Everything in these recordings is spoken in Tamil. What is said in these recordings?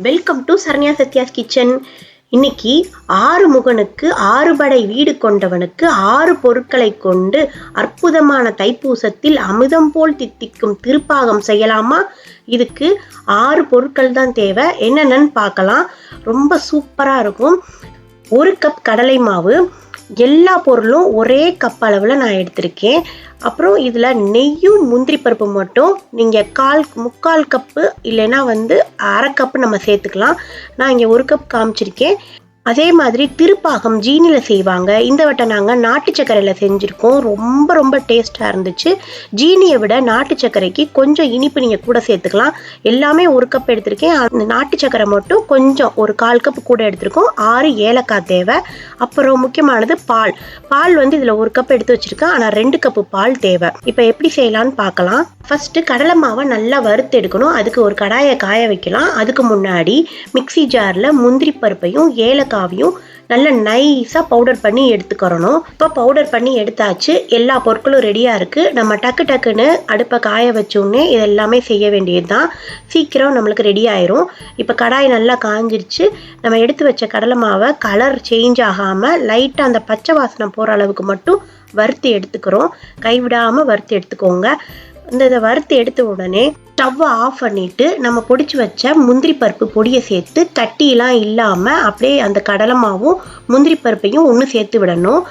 Welcome to Saranya Sathya's kitchen. இன்னைக்கு 6 முகனுக்கு 6 படை வீடு கொண்டவனுக்கு 6 பொருட்களை கொண்டு அற்புதமான தைப்பூசத்தில் அமுதம் போல் தித்திக்கும் திருப்பாகம் செய்யலாமா? இதுக்கு 6 பொருட்கள் தான் தேவை. என்னென்னு பார்க்கலாம். ரொம்ப சூப்பராக இருக்கும். 1 கப் கடலை மாவு, எல்லா பொருளும் ஒரே கப் அளவில் நான் எடுத்திருக்கேன். அப்புறம் இதில் நெய்யும் முந்திரி பருப்பு மட்டும் நீங்கள் முக்கால் கப்பு இல்லைன்னா அரை கப்பு நம்ம சேர்த்துக்கலாம். நான் இங்கே 1 கப் காமிச்சிருக்கேன். அதே மாதிரி திருப்பாகம் ஜீனியில் செய்வாங்க. இந்த வட்டம் நாங்கள் நாட்டு சர்க்கரையில் செஞ்சுருக்கோம். ரொம்ப டேஸ்ட்டாக இருந்துச்சு. ஜீனியை விட நாட்டு சர்க்கரைக்கு கொஞ்சம் இனிப்பு நீங்கள் கூட சேர்த்துக்கலாம். எல்லாமே 1 கப் எடுத்திருக்கேன். அந்த நாட்டு சர்க்கரை மட்டும் கொஞ்சம் ஒரு 1/4 கப் கூட எடுத்திருக்கோம். 6 ஏலக்காய் தேவை. அப்புறம் முக்கியமானது பால். இதில் 1 கப் எடுத்து வச்சுருக்கேன், ஆனால் 2 கப்பு பால் தேவை. இப்போ எப்படி செய்யலான்னு பார்க்கலாம். ஃபஸ்ட்டு கடலை மாவை நல்லா வறுத்து எடுக்கணும். அதுக்கு ஒரு கடாயை காய வைக்கலாம். அதுக்கு முன்னாடி மிக்சி ஜாரில் முந்திரி பருப்பையும் ஏலக்காவையும் நல்லா நைஸாக பவுடர் பண்ணி எடுத்துக்கிறணும். இப்போ பவுடர் பண்ணி எடுத்தாச்சு. எல்லா பொருட்களும் ரெடியாக இருக்குது. நம்ம டக்குன்னு அடுப்பை காய வச்சோடனே இது எல்லாமே செய்ய வேண்டியது தான். சீக்கிரம் நம்மளுக்கு ரெடி ஆயிரும். இப்போ கடாய் நல்லா காஞ்சிருச்சு. நம்ம எடுத்து வச்ச கடலை மாவை கலர் சேஞ்ச் ஆகாமல் லைட்டாக அந்த பச்சை வாசனை போகிற அளவுக்கு மட்டும் வறுத்து எடுத்துக்கிறோம். கைவிடாமல் வறுத்து எடுத்துக்கோங்க. இதை வறுத்து எடுத்த உடனே ஸ்டவ்வை ஆஃப் பண்ணிவிட்டு நம்ம பொடிச்சு வச்ச முந்திரி பருப்பு பொடியை சேர்த்து கட்டியெல்லாம் இல்லாமல் அப்படியே அந்த கடலை மாவும் முந்திரி பருப்பையும் ஒன்று சேர்த்து விடணும்.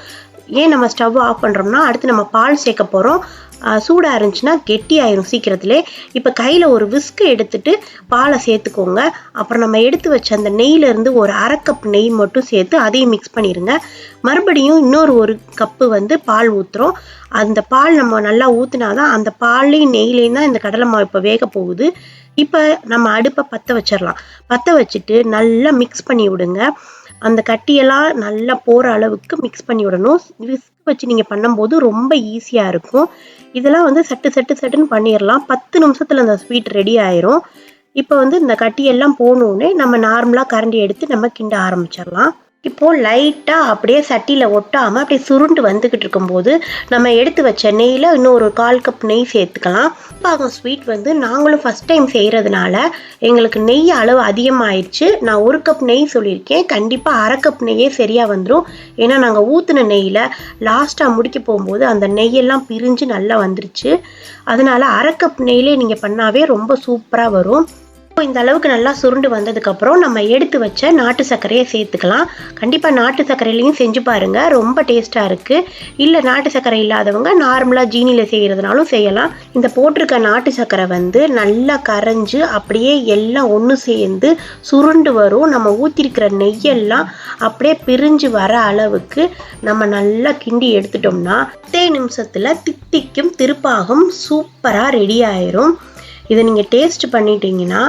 ஏன் நம்ம ஸ்டவ் ஆஃப் பண்ணுறோம்னா அடுத்து நம்ம பால் சேர்க்க போகிறோம். சூடாக இருந்துச்சுன்னா கெட்டி ஆயிரும் சீக்கிரத்திலே. இப்போ கையில் ஒரு விஸ்கு எடுத்துட்டு பாலை சேர்த்துக்கோங்க. அப்புறம் நம்ம எடுத்து வச்ச அந்த நெய்யிலேருந்து ஒரு அரை கப் நெய் மட்டும் சேர்த்து அதையும் மிக்ஸ் பண்ணிடுங்க. மறுபடியும் இன்னொரு 1 கப்பு பால் ஊற்றுறோம். அந்த பால் நம்ம நல்லா ஊற்றினாதான் அந்த பால்லையும் நெய்லேயும் தான் இந்த கடலை மாவு இப்போ வேக போகுது. இப்போ நம்ம அடுப்பை பற்ற வச்சிடலாம். பற்ற வச்சுட்டு நல்லா மிக்ஸ் பண்ணி விடுங்க. அந்த கட்டியெல்லாம் நல்லா போகிற அளவுக்கு மிக்ஸ் பண்ணி விடணும். விஸ்க் வச்சு நீங்கள் பண்ணும்போது ரொம்ப ஈஸியாக இருக்கும். இதெல்லாம் சட்டுன்னு பண்ணிடலாம். 10 நிமிஷத்தில் அந்த ஸ்வீட் ரெடி ஆயிரும். இப்போ இந்த கட்டியெல்லாம் போனோடனே நம்ம நார்மலாக கரண்டி எடுத்து நம்ம கிண்ட ஆரம்பிச்சிடலாம். இப்போது லைட்டாக அப்படியே சட்டியில் ஒட்டாமல் அப்படியே சுருண்டு வந்துக்கிட்டு இருக்கும்போது நம்ம எடுத்து வச்ச நெய்யில் இன்னும் ஒரு 1/4 கப் நெய் சேர்த்துக்கலாம். பாகம் ஸ்வீட் நாங்களும் ஃபஸ்ட் டைம் செய்கிறதுனால எங்களுக்கு நெய் அளவு அதிகமாகிடுச்சு. நான் 1 கப் நெய் சொல்லியிருக்கேன். கண்டிப்பாக அரை கப் நெய்யே சரியாக வந்துடும். ஏன்னா நாங்கள் ஊற்றின நெய்யில் லாஸ்ட்டாக முடிக்க போகும்போது அந்த நெய்யெல்லாம் பிரிஞ்சு நல்லா வந்துருச்சு. அதனால் அரை கப் நெய்யிலே நீங்கள் பண்ணாவே ரொம்ப சூப்பராக வரும். இப்போ இந்த அளவுக்கு நல்லா சுருண்டு வந்ததுக்கப்புறம் நம்ம எடுத்து வச்ச நாட்டு சர்க்கரையை சேர்த்துக்கலாம். கண்டிப்பாக நாட்டு சர்க்கரையிலையும் செஞ்சு பாருங்கள். ரொம்ப டேஸ்ட்டாக இருக்குது. இல்லை நாட்டு சர்க்கரை இல்லாதவங்க நார்மலாக ஜீனியில் செய்கிறதுனாலும் செய்யலாம். இந்த போட்டிருக்க நாட்டு சர்க்கரை நல்லா கரைஞ்சு அப்படியே எல்லாம் ஒன்று சேர்ந்து சுருண்டு வரும். நம்ம ஊற்றிருக்கிற நெய்யெல்லாம் அப்படியே பிரிஞ்சு வர அளவுக்கு நம்ம நல்லா கிண்டி எடுத்துட்டோம்னா 10 நிமிஷத்தில் தித்திக்கும் திருப்பாகம் சூப்பராக ரெடி ஆயிரும். இதை நீங்கள் டேஸ்ட் பண்ணிட்டீங்கன்னா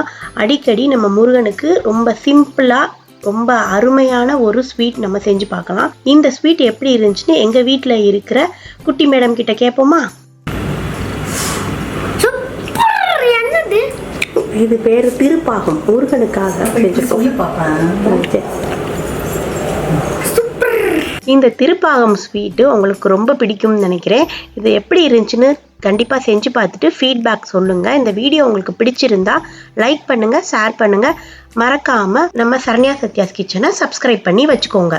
அடிக்கடி நம்ம முருகனுக்கு ரொம்ப சிம்பிளாக ரொம்ப அருமையான ஒரு ஸ்வீட் நம்ம செஞ்சு பார்க்கலாம். இந்த ஸ்வீட் எப்படி இருந்துச்சுன்னு எங்கள் வீட்டில் இருக்கிற குட்டி மேடம் கிட்ட கேட்போமா? இது பேர் திருப்பாகம். முருகனுக்காக இந்த திருப்பாகம் ஸ்வீட்டு உங்களுக்கு ரொம்ப பிடிக்கும்னு நினைக்கிறேன். இது எப்படி இருந்துச்சுன்னு கண்டிப்பாக செஞ்சு பார்த்துட்டு ஃபீட்பேக் சொல்லுங்கள். இந்த வீடியோ உங்களுக்கு பிடிச்சிருந்தா லைக் பண்ணுங்கள், ஷேர் பண்ணுங்கள். மறக்காமல் நம்ம சரண்யா சத்யாஸ் கிச்சனை சப்ஸ்கிரைப் பண்ணி வச்சுக்கோங்க.